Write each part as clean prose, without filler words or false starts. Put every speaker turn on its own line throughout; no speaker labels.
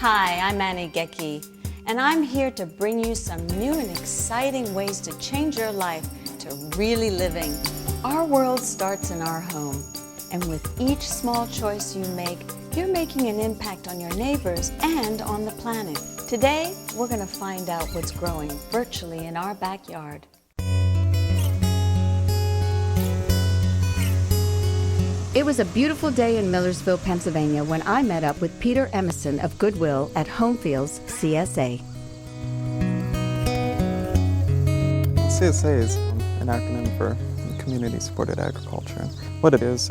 Hi, I'm Goeke, and I'm here to bring you some new and exciting ways to change your life to really living. Our world starts in our home, and with each small choice you make, you're making an impact on your neighbors and on the planet. Today, we're going to find out what's growing virtually in our backyard.
It was a beautiful day in Millersville, Pennsylvania when I met up with Peter Emerson of Goodwill at Homefields CSA.
CSA is an acronym for Community Supported Agriculture. What it is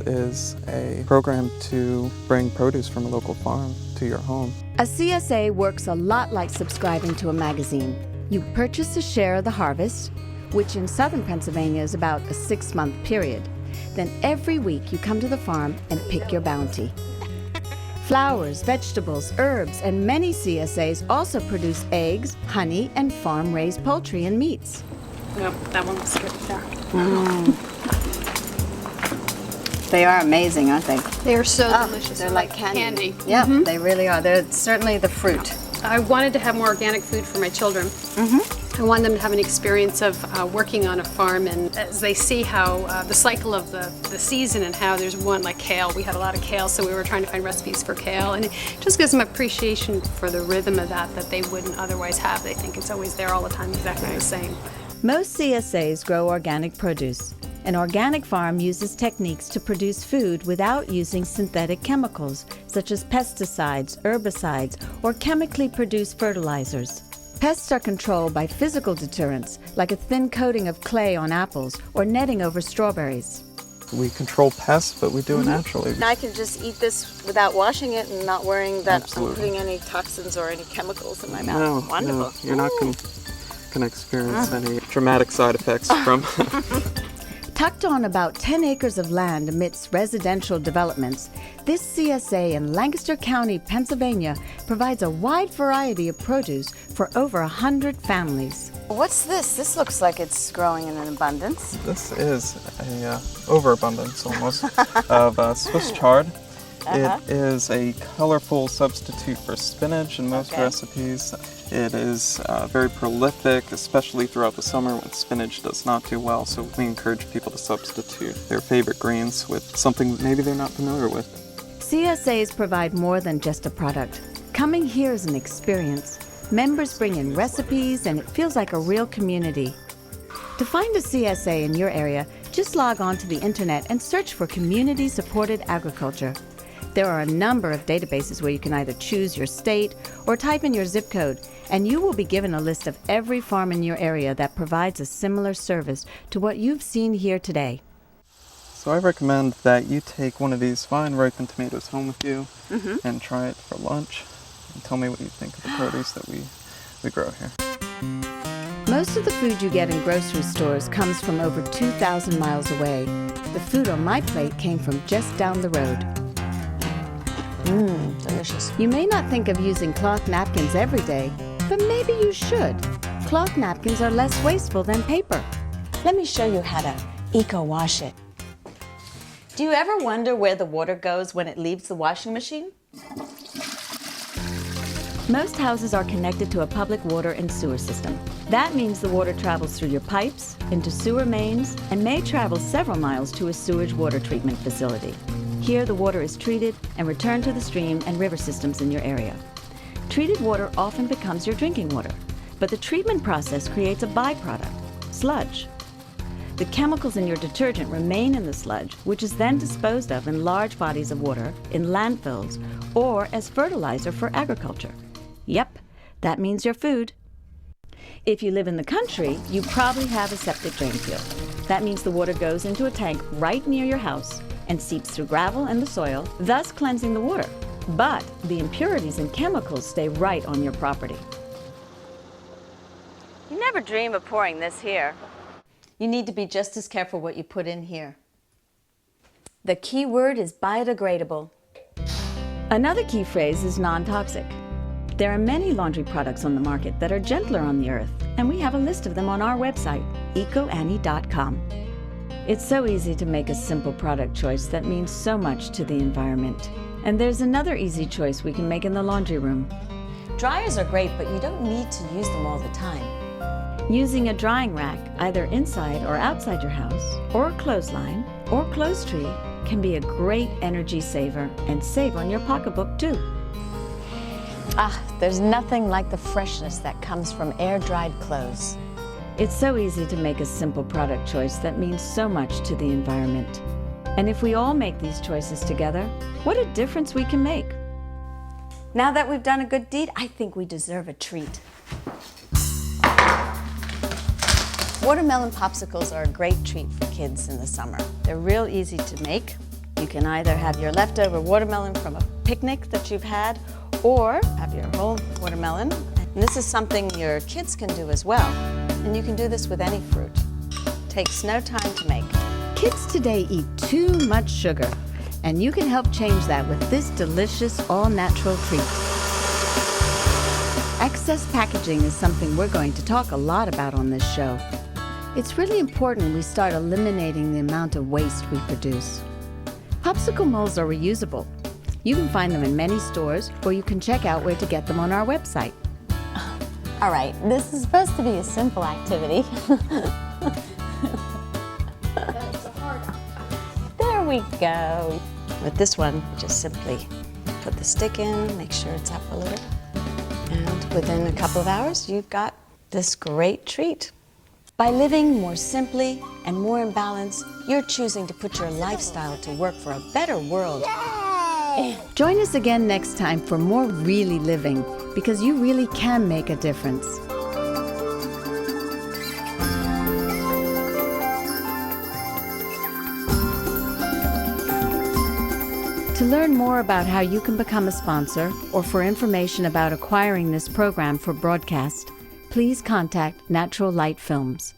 a program to bring produce from a local farm to your home.
A CSA works a lot like subscribing to a magazine. You purchase a share of the harvest, which in southern Pennsylvania is about a 6-month period. Then every week you come to the farm and pick your bounty. Flowers, vegetables, herbs, and many CSAs also produce eggs, honey, and farm-raised poultry and meats.
Nope, that one looks good. Yeah.
They are amazing, aren't they?
They are so delicious.
They're like candy.
Candy.
Yeah, they really are. They're certainly the fruit.
I wanted to have more organic food for my children. I wanted them to have an experience of working on a farm, and as they see how the cycle of the season and how there's one like kale. We had a lot of kale, so we were trying to find recipes for kale, and it just gives them appreciation for the rhythm of that they wouldn't otherwise have. They think it's always there all the time, exactly the same.
Most CSAs grow organic produce. An organic farm uses techniques to produce food without using synthetic chemicals, such as pesticides, herbicides, or chemically produced fertilizers. Pests are controlled by physical deterrents, like a thin coating of clay on apples or netting over strawberries.
We control pests, but we do it naturally.
I can just eat this without washing it and not worrying that
Absolutely.
I'm putting any toxins or any chemicals in my mouth.
No,
Wonderful.
no, you're not going to experience any dramatic side effects from.
Tucked on about 10 acres of land amidst residential developments, this CSA in Lancaster County, Pennsylvania, provides a wide variety of produce for over 100 families.
What's this? This looks like it's growing in an abundance.
This is a overabundance almost of Swiss chard. It is a colorful substitute for spinach in most recipes. It is very prolific, especially throughout the summer when spinach does not do well, so we encourage people to substitute their favorite greens with something that maybe they're not familiar with.
CSAs provide more than just a product. Coming here is an experience. Members bring in recipes, and it feels like a real community. To find a CSA in your area, just log on to the internet and search for Community Supported Agriculture. There are a number of databases where you can either choose your state or type in your zip code, and you will be given a list of every farm in your area that provides a similar service to what you've seen here today.
So I recommend that you take one of these fine ripened tomatoes home with you and try it for lunch and tell me what you think of the produce that we grow here.
Most of the food you get in grocery stores comes from over 2,000 miles away. The food on my plate came from just down the road.
Delicious.
You may not think of using cloth napkins every day, but maybe you should. Cloth napkins are less wasteful than paper.
Let me show you how to eco-wash it. Do you ever wonder where the water goes when it leaves the washing machine?
Most houses are connected to a public water and sewer system. That means the water travels through your pipes, into sewer mains, and may travel several miles to a sewage water treatment facility. Here, the water is treated and returned to the stream and river systems in your area. Treated water often becomes your drinking water, but the treatment process creates a byproduct, sludge. The chemicals in your detergent remain in the sludge, which is then disposed of in large bodies of water, in landfills, or as fertilizer for agriculture. Yep, that means your food. If you live in the country, you probably have a septic drain field. That means the water goes into a tank right near your house and seeps through gravel and the soil, thus cleansing the water. But the impurities and chemicals stay right on your property.
You never dream of pouring this here. You need to be just as careful what you put in here. The key word is biodegradable.
Another key phrase is non-toxic. There are many laundry products on the market that are gentler on the earth, and we have a list of them on our website, ecoannie.com. It's so easy to make a simple product choice that means so much to the environment. And there's another easy choice we can make in the laundry room.
Dryers are great, but you don't need to use them all the time.
Using a drying rack, either inside or outside your house, or a clothesline, or clothes tree, can be a great energy saver and save on your pocketbook too.
There's nothing like the freshness that comes from air-dried clothes.
It's so easy to make a simple product choice that means so much to the environment. And if we all make these choices together, what a difference we can make.
Now that we've done a good deed, I think we deserve a treat. Watermelon popsicles are a great treat for kids in the summer. They're real easy to make. You can either have your leftover watermelon from a picnic that you've had, or have your whole watermelon. And this is something your kids can do as well. And you can do this with any fruit. Takes no time to make.
Kids today eat too much sugar, and you can help change that with this delicious all-natural treat. Excess packaging is something we're going to talk a lot about on this show. It's really important we start eliminating the amount of waste we produce. Popsicle molds are reusable. You can find them in many stores, or you can check out where to get them on our website.
All right, this is supposed to be a simple activity. There we go. With this one, just simply put the stick in, make sure it's up a little, and within a couple of hours, you've got this great treat. By living more simply and more in balance, you're choosing to put your lifestyle to work for a better world.
Join us again next time for more Really Living, because you really can make a difference. To learn more about how you can become a sponsor, or for information about acquiring this program for broadcast, please contact Natural Light Films.